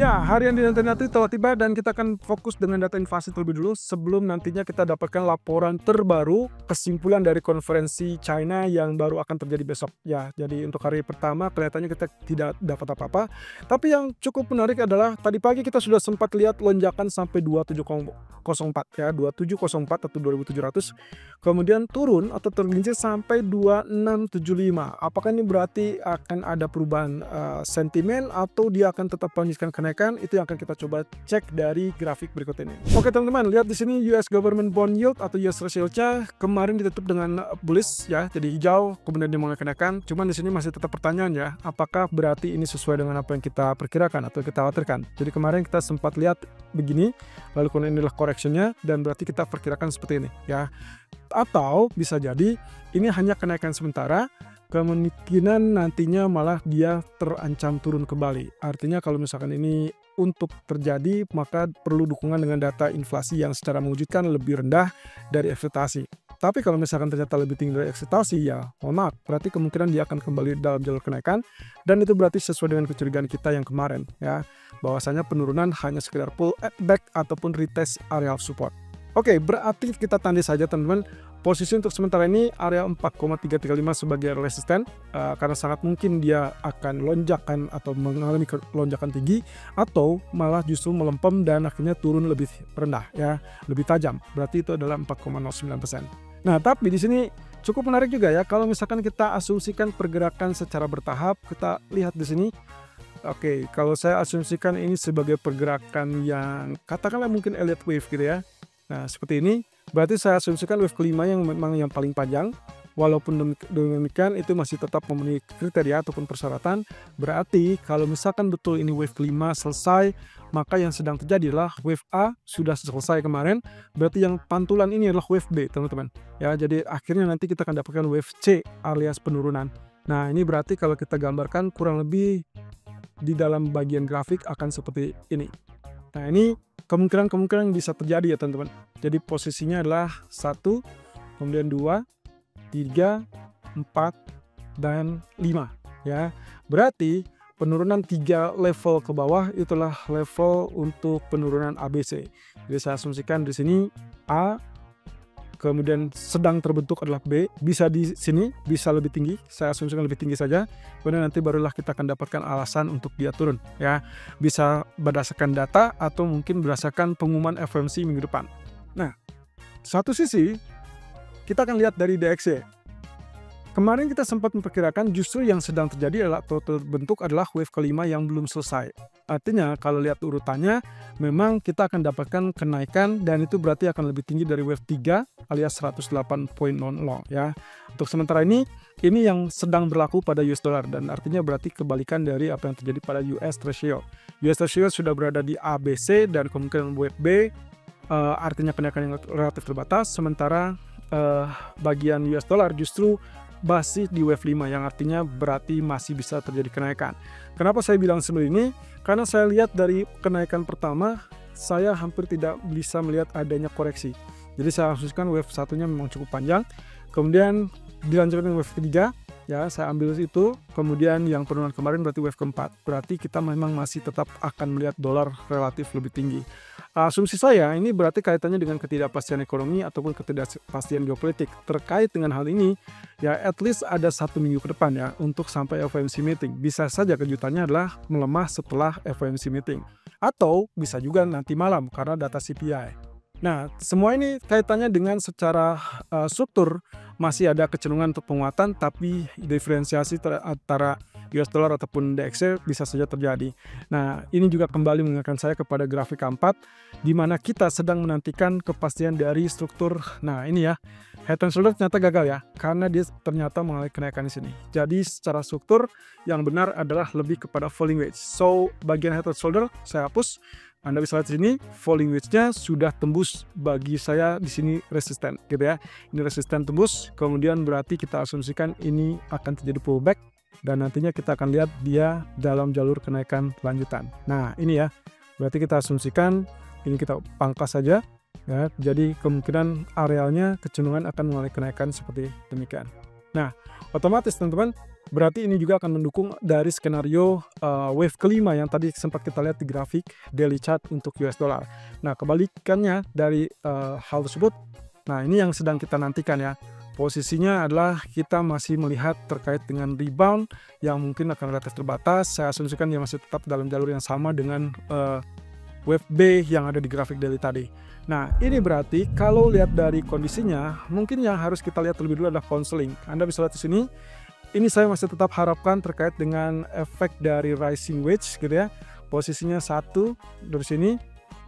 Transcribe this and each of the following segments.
Ya, hari yang dinanti-nanti telah tiba dan kita akan fokus dengan data inflasi terlebih dulu sebelum nantinya kita dapatkan laporan terbaru kesimpulan dari konferensi China yang baru akan terjadi besok. Ya, jadi untuk hari pertama kelihatannya kita tidak dapat apa-apa. Tapi yang cukup menarik adalah tadi pagi kita sudah sempat lihat lonjakan sampai 2704 ya, 2704 atau 2700. Kemudian turun atau tergelincir sampai 2675. Apakah ini berarti akan ada perubahan sentimen atau dia akan tetap melanjutkan kenaikan? Itu yang akan kita coba cek dari grafik berikut ini. Oke teman-teman, lihat di sini US Government Bond Yield atau US Treasury-nya kemarin ditutup dengan bullish ya, jadi hijau, kemudian dia mulai kenaikan. Cuman di sini masih tetap pertanyaan ya, apakah berarti ini sesuai dengan apa yang kita perkirakan atau kita khawatirkan? Jadi kemarin kita sempat lihat begini, lalu kemudian inilah correction-nya dan berarti kita perkirakan seperti ini ya. Atau bisa jadi ini hanya kenaikan sementara, kemungkinan nantinya malah dia terancam turun kembali. Artinya kalau misalkan ini untuk terjadi, maka perlu dukungan dengan data inflasi yang secara mengejutkan lebih rendah dari ekspektasi. Tapi kalau misalkan ternyata lebih tinggi dari ekspektasi, ya mohon maaf, berarti kemungkinan dia akan kembali dalam jalur kenaikan, dan itu berarti sesuai dengan kecurigaan kita yang kemarin ya, bahwasanya penurunan hanya sekedar pull back ataupun retest area support. Oke, berarti kita tanda saja teman-teman, posisi untuk sementara ini area 4,335 sebagai resisten, karena sangat mungkin dia akan lonjakan atau mengalami lonjakan tinggi atau malah justru melempem dan akhirnya turun lebih rendah ya, lebih tajam. Berarti itu adalah 4,09%. Nah, tapi di sini cukup menarik juga ya kalau misalkan kita asumsikan pergerakan secara bertahap. Kita lihat di sini. Oke, kalau saya asumsikan ini sebagai pergerakan yang katakanlah mungkin Elliott wave gitu ya. Nah, seperti ini, berarti saya asumsikan wave kelima yang memang yang paling panjang. Walaupun demikian itu masih tetap memenuhi kriteria ataupun persyaratan. Berarti kalau misalkan betul ini wave kelima selesai, maka yang sedang terjadi adalah wave A sudah selesai kemarin. Berarti yang pantulan ini adalah wave B, teman-teman. Ya, jadi akhirnya nanti kita akan dapatkan wave C alias penurunan. Nah, ini berarti kalau kita gambarkan kurang lebih di dalam bagian grafik akan seperti ini. Nah, ini kemungkinan bisa terjadi ya teman-teman. Jadi posisinya adalah 1, kemudian 2, 3, 4, dan 5 ya. Berarti penurunan 3 level ke bawah itulah level untuk penurunan ABC. Jadi saya asumsikan di sini A, kemudian sedang terbentuk adalah B, bisa di sini, bisa lebih tinggi, saya asumsikan lebih tinggi saja, kemudian nanti barulah kita akan dapatkan alasan untuk dia turun ya, bisa berdasarkan data atau mungkin berdasarkan pengumuman FOMC minggu depan. Nah, satu sisi kita akan lihat dari DXY. Kemarin kita sempat memperkirakan justru yang sedang terjadi atau terbentuk adalah wave kelima yang belum selesai. Artinya kalau lihat urutannya, memang kita akan dapatkan kenaikan dan itu berarti akan lebih tinggi dari wave 3 alias 108.00 ya. Untuk sementara ini yang sedang berlaku pada US dollar dan artinya berarti kebalikan dari apa yang terjadi pada US Treasury. US Treasury sudah berada di ABC dan kemungkinan wave B artinya kenaikan yang relatif terbatas, sementara bagian US dollar justru masih di wave 5 yang artinya berarti masih bisa terjadi kenaikan. Kenapa saya bilang seperti ini? Karena saya lihat dari kenaikan pertama, saya hampir tidak bisa melihat adanya koreksi. Jadi saya asumsikan wave satunya memang cukup panjang, kemudian dilanjutkan wave ketiga, ya saya ambil itu, kemudian yang penurunan kemarin berarti wave keempat. Berarti kita memang masih tetap akan melihat dolar relatif lebih tinggi. Asumsi saya ini berarti kaitannya dengan ketidakpastian ekonomi ataupun ketidakpastian geopolitik. Terkait dengan hal ini, ya at least ada 1 minggu ke depan ya untuk sampai FOMC meeting. Bisa saja kejutannya adalah melemah setelah FOMC meeting. Atau bisa juga nanti malam karena data CPI. Nah, semua ini kaitannya dengan secara struktur masih ada kecenderungan untuk penguatan, tapi diferensiasi antara US dollar ataupun DXY bisa saja terjadi. Nah, ini juga kembali mengingatkan saya kepada grafik keempat, di mana kita sedang menantikan kepastian dari struktur. Nah, ini ya, head and shoulder ternyata gagal ya, karena dia ternyata mengalami kenaikan di sini. Jadi secara struktur yang benar adalah lebih kepada falling wedge. So, bagian head and shoulder saya hapus. Anda bisa lihat di sini falling wedge-nya sudah tembus, bagi saya di sini resisten gitu ya. Ini resisten tembus, kemudian berarti kita asumsikan ini akan terjadi pullback dan nantinya kita akan lihat dia dalam jalur kenaikan lanjutan. Nah, ini ya. Berarti kita asumsikan ini kita pangkas saja ya. Jadi kemungkinan arealnya kecenderungan akan mengalami kenaikan seperti demikian. Nah, otomatis teman-teman berarti ini juga akan mendukung dari skenario wave kelima yang tadi sempat kita lihat di grafik daily chart untuk US dollar. Nah, kebalikannya dari hal tersebut, nah ini yang sedang kita nantikan ya. Posisinya adalah kita masih melihat terkait dengan rebound yang mungkin akan relatif terbatas. Saya asumsikan dia masih tetap dalam jalur yang sama dengan wave B yang ada di grafik daily tadi. Nah, ini berarti kalau lihat dari kondisinya, mungkin yang harus kita lihat terlebih dulu adalah counseling. Anda bisa lihat di sini. Ini saya masih tetap harapkan terkait dengan efek dari rising wedge gitu ya. Posisinya 1 dari sini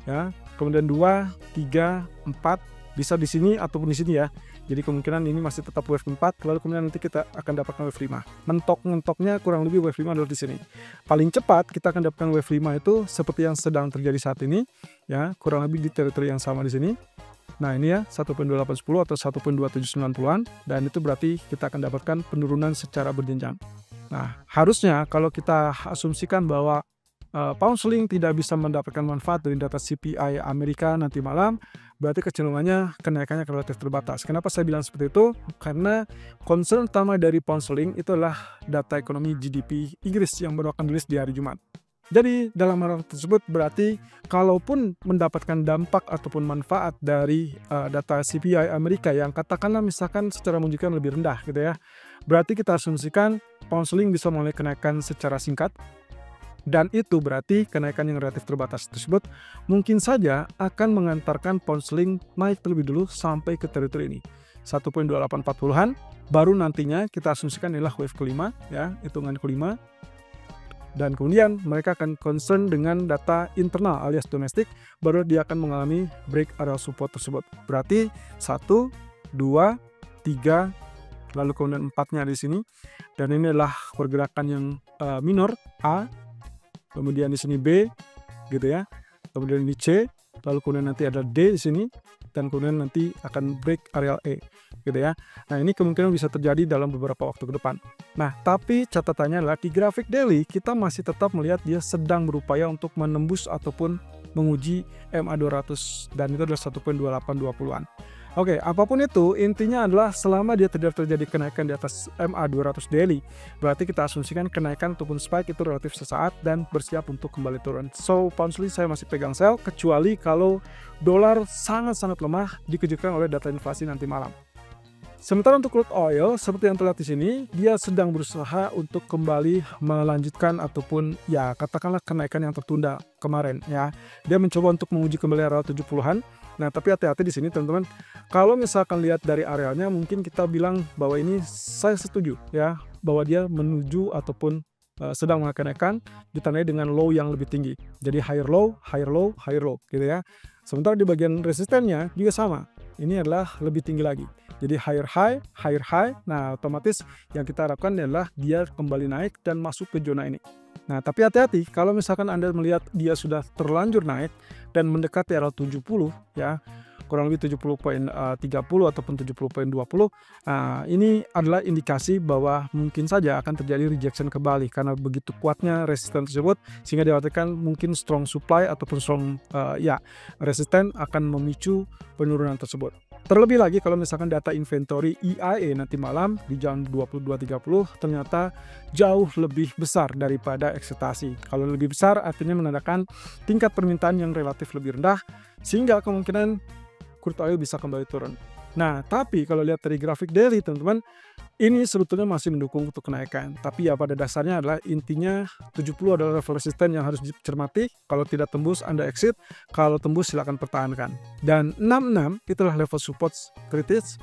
ya, kemudian 2, 3, 4 bisa di sini ataupun di sini ya. Jadi kemungkinan ini masih tetap wave 4, lalu kemudian nanti kita akan dapatkan wave 5. Mentok-mentoknya kurang lebih wave 5 adalah di sini. Paling cepat kita akan dapatkan wave 5 itu seperti yang sedang terjadi saat ini ya, kurang lebih di teritori yang sama di sini. Nah, ini ya 1.2810 atau 1.2790-an, dan itu berarti kita akan dapatkan penurunan secara berjenjang. Nah, harusnya kalau kita asumsikan bahwa pound sterling tidak bisa mendapatkan manfaat dari data CPI Amerika nanti malam, berarti kecenderungannya kenaikannya relatif terbatas. Kenapa saya bilang seperti itu? Karena concern utama dari pound sterling itu adalah data ekonomi GDP Inggris yang baru akan rilis di hari Jumat. Jadi dalam hal tersebut berarti kalaupun mendapatkan dampak ataupun manfaat dari data CPI Amerika yang katakanlah misalkan secara menunjukkan lebih rendah gitu ya, berarti kita asumsikan pound sterling bisa mulai kenaikan secara singkat. Dan itu berarti kenaikan yang relatif terbatas tersebut mungkin saja akan mengantarkan pound sterling naik terlebih dulu sampai ke teritori ini 1.2840-an, baru nantinya kita asumsikan inilah wave kelima ya, hitungan kelima. Dan kemudian mereka akan concern dengan data internal alias domestik, baru dia akan mengalami break area support tersebut. Berarti 1, 2, 3, lalu kemudian 4-nya di sini. Dan ini adalah pergerakan yang minor A, kemudian di sini B gitu ya, kemudian ini C, lalu kemudian nanti ada D di sini, dan kemudian nanti akan break area E gitu ya. Nah, ini kemungkinan bisa terjadi dalam beberapa waktu ke depan. Nah, tapi catatannya adalah di grafik daily kita masih tetap melihat dia sedang berupaya untuk menembus ataupun menguji MA200, dan itu adalah 1.2820-an. Oke, apapun itu, intinya adalah selama dia tidak terjadi kenaikan di atas MA200 daily, berarti kita asumsikan kenaikan ataupun spike itu relatif sesaat dan bersiap untuk kembali turun. So, pound sterling saya masih pegang sell, kecuali kalau dolar sangat-sangat lemah dikejutkan oleh data inflasi nanti malam. Sementara untuk crude oil, seperti yang terlihat di sini, dia sedang berusaha untuk kembali melanjutkan ataupun ya katakanlah kenaikan yang tertunda kemarin ya. Dia mencoba untuk menguji kembali area 70-an. Nah, tapi hati-hati di sini teman-teman. Kalau misalkan lihat dari arealnya, mungkin kita bilang bahwa ini saya setuju ya, bahwa dia menuju ataupun sedang mengenaikan ditandai dengan low yang lebih tinggi. Jadi higher low, higher low, higher low gitu ya. Sementara di bagian resistennya juga sama. Ini adalah lebih tinggi lagi. Jadi higher high, higher high. Nah, otomatis yang kita harapkan adalah dia kembali naik dan masuk ke zona ini. Nah, tapi hati-hati kalau misalkan Anda melihat dia sudah terlanjur naik dan mendekati area 70 ya, kurang lebih 70.30 ataupun 70.20, ini adalah indikasi bahwa mungkin saja akan terjadi rejection kembali karena begitu kuatnya resisten tersebut, sehingga dikhawatirkan mungkin strong supply ataupun strong resisten akan memicu penurunan tersebut. Terlebih lagi kalau misalkan data inventory EIA nanti malam di jam 22.30 ternyata jauh lebih besar daripada ekspektasi. Kalau lebih besar artinya menandakan tingkat permintaan yang relatif lebih rendah, sehingga kemungkinan crude oil bisa kembali turun. Nah, tapi kalau lihat dari grafik daily teman-teman, ini sebetulnya masih mendukung untuk kenaikan. Tapi ya pada dasarnya adalah intinya 70 adalah level resisten yang harus dicermati. Kalau tidak tembus Anda exit, kalau tembus silakan pertahankan. Dan 66 itulah level support kritis.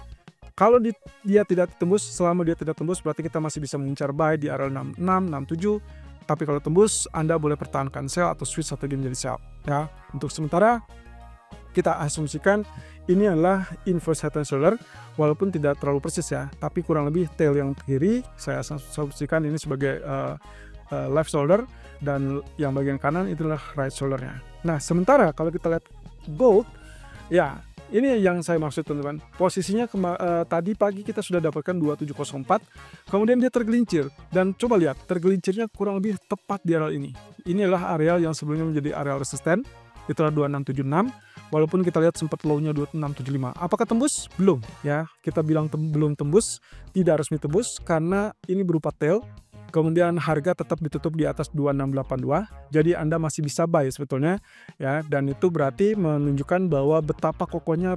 Kalau dia tidak tembus, selama dia tidak tembus berarti kita masih bisa mengincar buy di area 66, 67. Tapi kalau tembus Anda boleh pertahankan sell atau switch strategi menjadi sell. Ya, untuk sementara kita asumsikan ini adalah inverse head and shoulder, walaupun tidak terlalu persis ya, tapi kurang lebih tail yang kiri saya asumsikan ini sebagai left shoulder, dan yang bagian kanan itu adalah right shouldernya. Nah, sementara kalau kita lihat gold, ya ini yang saya maksud teman-teman. Posisinya tadi pagi kita sudah dapatkan 2704, kemudian dia tergelincir, dan coba lihat tergelincirnya kurang lebih tepat di area ini. Ini adalah area yang sebelumnya menjadi area resisten. itulah 2676. Walaupun kita lihat sempat low-nya 2675. Apakah tembus? Belum ya. Kita bilang belum tembus, tidak resmi tembus karena ini berupa tail. Kemudian harga tetap ditutup di atas 2682. Jadi Anda masih bisa buy sebetulnya ya, dan itu berarti menunjukkan bahwa betapa kokohnya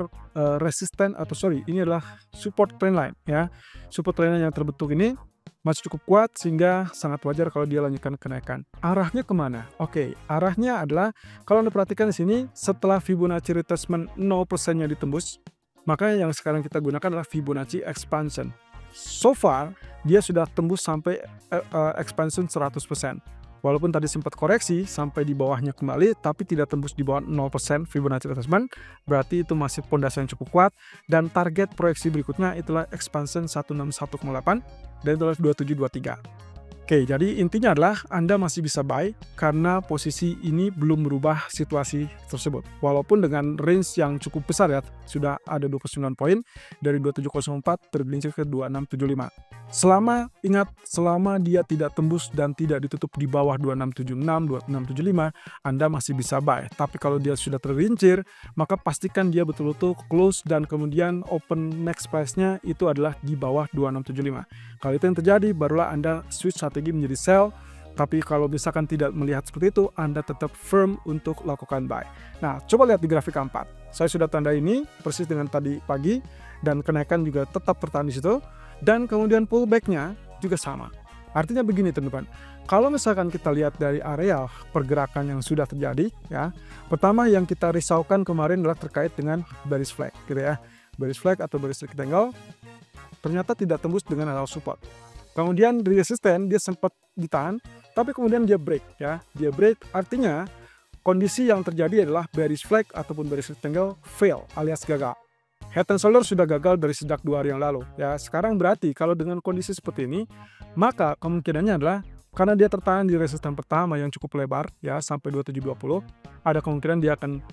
resisten atau ini adalah support trendline ya. Support trendline yang terbentuk ini masih cukup kuat sehingga sangat wajar kalau dia lanjutkan kenaikan. Arahnya kemana? Oke, arahnya adalah kalau Anda perhatikan di sini setelah Fibonacci retracement 0%-nya ditembus, maka yang sekarang kita gunakan adalah Fibonacci expansion. So far, dia sudah tembus sampai expansion 100%. Walaupun tadi sempat koreksi sampai di bawahnya kembali, tapi tidak tembus di bawah 0% Fibonacci retracement, berarti itu masih pondasi yang cukup kuat, dan target proyeksi berikutnya itulah expansion 161,8 dan itulah 2723. Oke, jadi intinya adalah Anda masih bisa buy karena posisi ini belum merubah situasi tersebut. Walaupun dengan range yang cukup besar ya, sudah ada 29 poin dari 2704 tergelincir ke 2675. Selama dia tidak tembus dan tidak ditutup di bawah 2676, 2675, Anda masih bisa buy. Tapi kalau dia sudah tergelincir, maka pastikan dia betul-betul close dan kemudian open next price-nya itu adalah di bawah 2675. Kalau itu yang terjadi, barulah Anda switch strategi menjadi sell. Tapi kalau misalkan tidak melihat seperti itu, Anda tetap firm untuk lakukan buy. Nah, coba lihat di grafik keempat. Saya sudah tanda ini persis dengan tadi pagi, dan kenaikan juga tetap bertahan di situ. Dan kemudian pullback-nya juga sama. Artinya begini teman-teman, kalau misalkan kita lihat dari area pergerakan yang sudah terjadi ya, pertama yang kita risaukan kemarin adalah terkait dengan bearish flag gitu ya. Bearish flag atau bearish rectangle ternyata tidak tembus dengan area support. Kemudian di resisten dia sempat ditahan, tapi kemudian dia break ya. Dia break artinya kondisi yang terjadi adalah bearish flag ataupun bearish rectangle fail alias gagal. Head and shoulder sudah gagal dari sejak 2 hari yang lalu ya. Sekarang berarti kalau dengan kondisi seperti ini, maka kemungkinannya adalah karena dia tertahan di resisten pertama yang cukup lebar ya sampai 2720, ada kemungkinan dia akan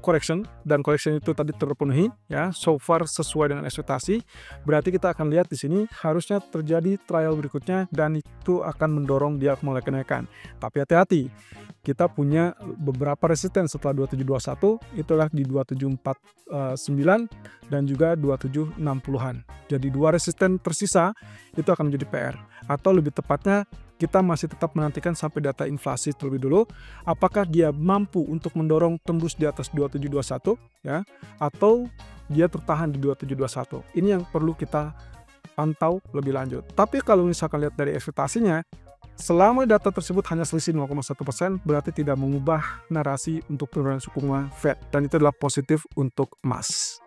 correction, dan correction itu tadi terpenuhi ya, so far sesuai dengan ekspektasi. Berarti kita akan lihat di sini harusnya terjadi trial berikutnya dan itu akan mendorong dia mulai kenaikan. Tapi hati-hati, kita punya beberapa resisten setelah 2721, itulah di 2749 dan juga 2760-an. Jadi dua resisten tersisa itu akan menjadi PR. Atau lebih tepatnya kita masih tetap menantikan sampai data inflasi terlebih dulu, apakah dia mampu untuk mendorong tembus di atas 2721 ya, atau dia tertahan di 2721. Ini yang perlu kita pantau lebih lanjut. Tapi kalau misalkan lihat dari ekspektasinya, selama data tersebut hanya selisih 0,1%, berarti tidak mengubah narasi untuk penurunan suku bunga Fed, dan itu adalah positif untuk emas.